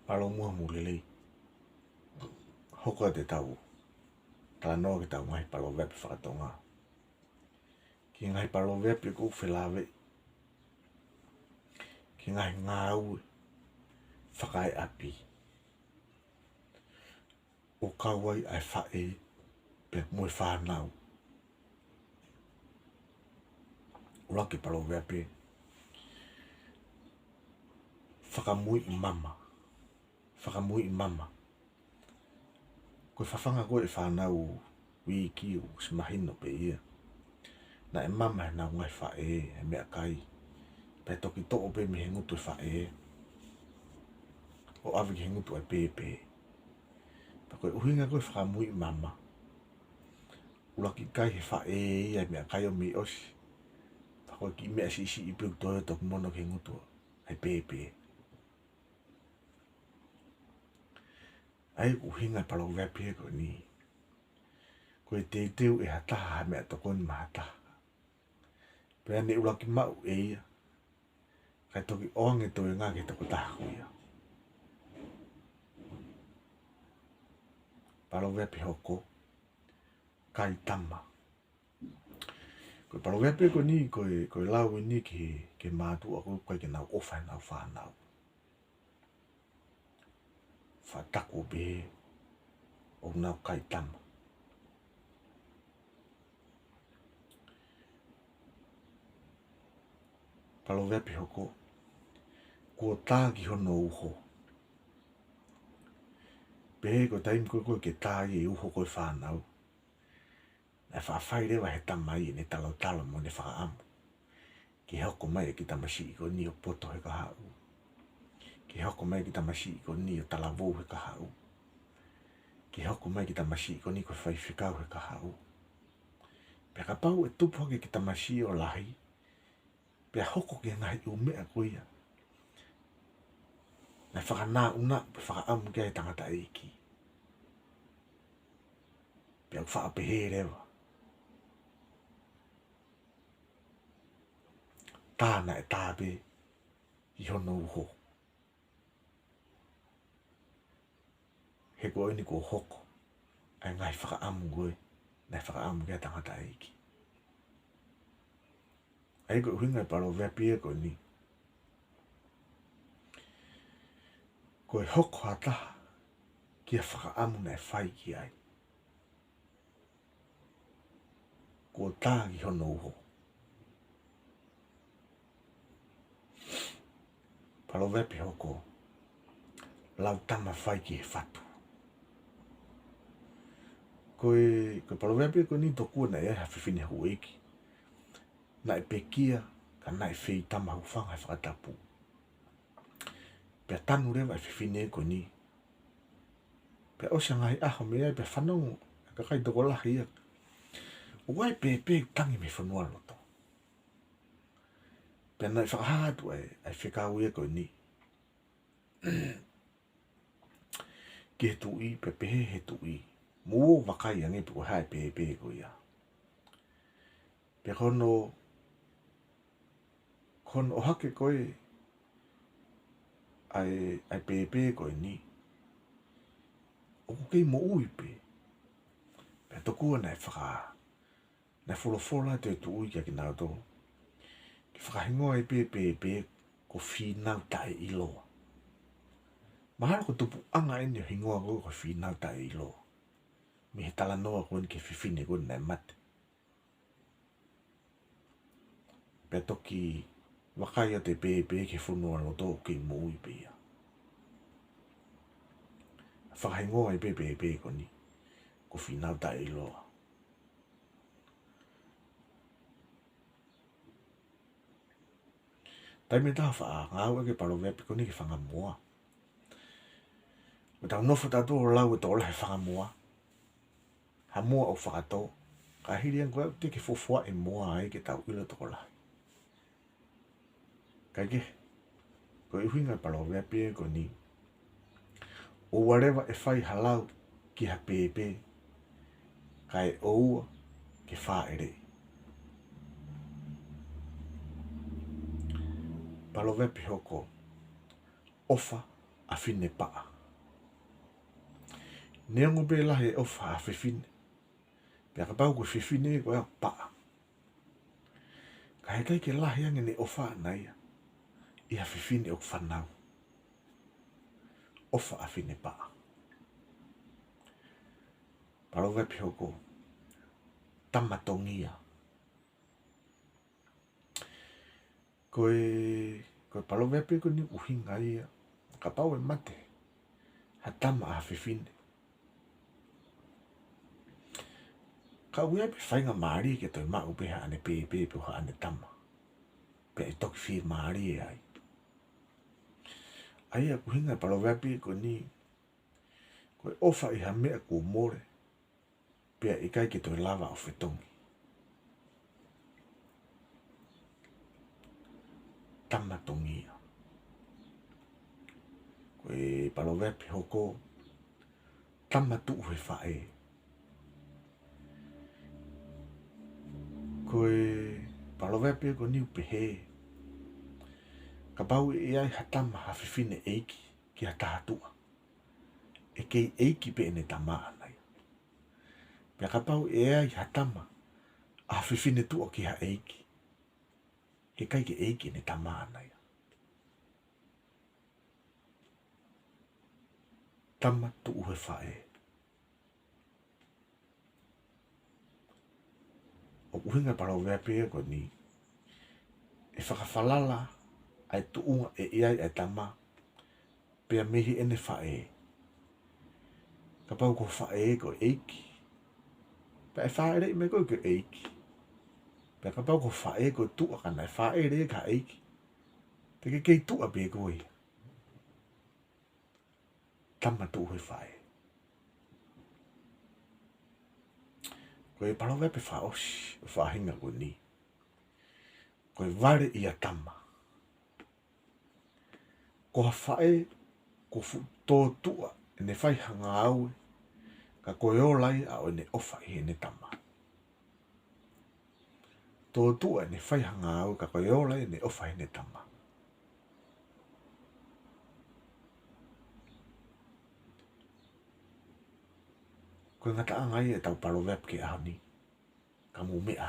Palo mua mulelei. Hoko te tau. Tala noa ki tau ngai palo vepi whakatonga. Ki ngai palo vepi ko whilawe. Ki ngai ngā ue. Whakai api. O kawai ai whae. Pe mui whanau. Uraki palo vepi. Whakamui I mama. Whakamui I mama. Koe whawhanga koe e whanau wiki o smahino pe ia. Na e mama he nau ngai whae e mea kai. Pe toki to'o pe mi he ngutu e whae. O awi ki he ngutu e pepe. Pa koe uhinga koe whakamui I mama. Uraki kai he whae ia e mea kai o mi osi. Pa koe ki mea si I piu toa toki mono ki he ngutu e pepe. Ai uhinga palo vepi e koe ni. Koe te teu e hataha ha mea toko ni mahataha. Pea ne uraki mau e ia. Kai toki oange to e ngā ki toko taha kuia. Palo vepi hoko. Kai tama. Koe palo vepi koe ni koe lau I ni ke mātu ako koe ke nau ofa nau whanau. Whatako be o nau kai tama. Palo vepi hoko. Ko tāki hono uho. Pehe ko taim koe ke tāi e uho koe whanau. Na whawhai rewa he tamai ne talo mo ne whakaamu. Ki hoko mai ki tamasi I ko ni o poto he ka hau. Ki hoko mai ki tamasi I ko ni o talavou he ka hau. Ki hoko mai ki tamasi I ko ni ko whaiwhikau he ka hau. Pea ka pau e tupu hake ki tamasi o lahi. Pea hoko ki ngai o mea koia. Na whakanā una pe whakaamu kia he tangata eiki. Pea u whaapehe rewa. Tāna e tāpe I hono uho. He koe ni ko hoko. Ai ngai whakaamu koe. Nai whakaamu kia tangata eiki. Ai koe uhinga I palo vepi e koe ni. Koe hoko hataha. Kia whakaamu nai whai ki ai. Ko tāki hono uho. Palo vepi hoko. Lau tama whai ki he whatu. Koe palo vepi koe ni tokua na e hawhiwhine hu eiki. Na e pekia ka na e whei tama hu whanga e whakatapu. Pea tanu rewa e whiwhine koe ni. Pea osia ngai aho mea pea whanau. Ka kai toko lahi ia. Uai pepe tangi me whanua loto. Pea nai whakahatu ai whikau ia koe ni. Ki he tui, pepehe he tui. Muo wakai ange pe koe hae pepe koe ia. Pea kono o hake koe ai pepe koe ni. O kei mo ui pe. Pea tokua nai whaka. Nai wholofola te tui kia ki nau tō. Ki whakahingoa I pepe ko whinau tae iloa. Mahara ko tupu anga ene hingoa koe ko whinau tae iloa. Mi he tala noa koe ni ke whiwhine koe nai mate. Pea toki wakai a te pepe ke whunua loto kei mo ui pe ia. Whakahingoa I pepe koe ni ko whinau tae iloa. Tai me taha wha ngāu ake palo vepi ko ni ke whangamoa. Me tau nofu tato o lau e tō lahe whangamoa. Ha moa o whakato. Ka hiri an koe te ke fofua e moa ai ke tau ilo tō lahe. Kai ke. Ko I huinga palo vepi e ko ni. O warewa e whai halau ki ha pepe. Kai oua ke whaere. Palo vepi hoko. Ofa a fine paa. Neongo be lahi e ofa a fifine. Pea ka pau ko fifine ko ea paa. Ka he kai ke lahi ange ne ofa na ia. I ha fifine o whanau. Ofa a fine paa. Paro wepi hoko. Tamatongia. Koe palo wepi ko ni uhinga ia. Ka pau e mate. Ha tama a fifine. Ka wepi whainga maari ke toi maa upeha ane pepe ho ane tama. Pe e toki whir maari e ai. Ai a kuhinga palo wepi ko ni. Koe ofa i ha mea ku more. Pea i kai ke toi lava o whetongi. Tamatongia. Koe palo wepi hoko. Tamatu uhe whae. Koe palo wepi ko ni upehe. Ka pau i ai hatama ha fifine eiki ki ha tahatua. E kei eiki pe ene tamaa nai. Pea ka pau i ai hatama a fifine tua ki ha eiki. He kai ke eiki ene tamaa nai. Tama tu uhe whae. O uhinga palo wepi ko ni. E whakawhalala ai tuunga e iai e tama. Pea mihi ene whae. Ka pau ko whae ko eiki. Pea e whae rei me ko eiki. Pea ka pau ko whae ko tua kana e whae rei ka eiki. Te ke kei tua pe koe. Tama tu uhe whae. Koe palo wepe whaoshi. Whahinga ko ni. Koe ware ia tama. Ko ha whae. Ko fu tō tua. E ne whai hanga aue. Ka koe o lai a o ne ofa i ne tama. Tō tua e ne whai hanga aue. Ka koe o lai e ne ofa i ne tama. Koe ngata angai e tau palo wep ke ahani. Ka mu mea.